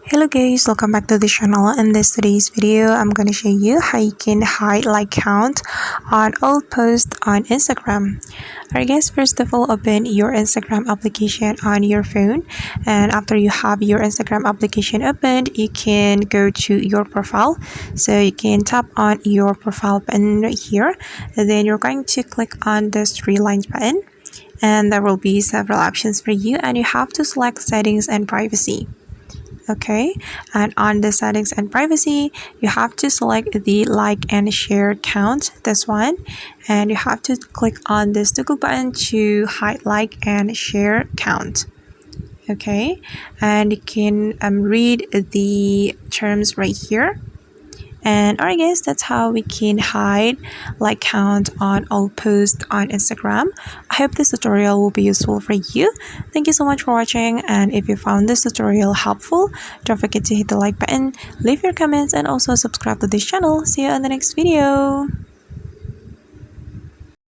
Hello guys, welcome back to the channel. In today's video, I'm gonna show you how you can hide like count on all posts on Instagram. Alright guys, first of all, open your Instagram application on your phone, and after you have your Instagram application opened, you can go to your profile. So you can tap on your profile button right here, and then you're going to click on this three lines button, and there will be several options for you, and you have to select settings and privacy. Okay, and on the settings and privacy, you have to select the like and share count, this one, and you have to click on this toggle button to hide like and share count. Okay, and you can read the terms right here. And alright guys, that's how we can hide like count on all posts on Instagram. I hope this tutorial will be useful for you. Thank you so much for watching, and if you found this tutorial helpful, don't forget to hit the like button, leave your comments, and also subscribe to this channel. See you in the next video.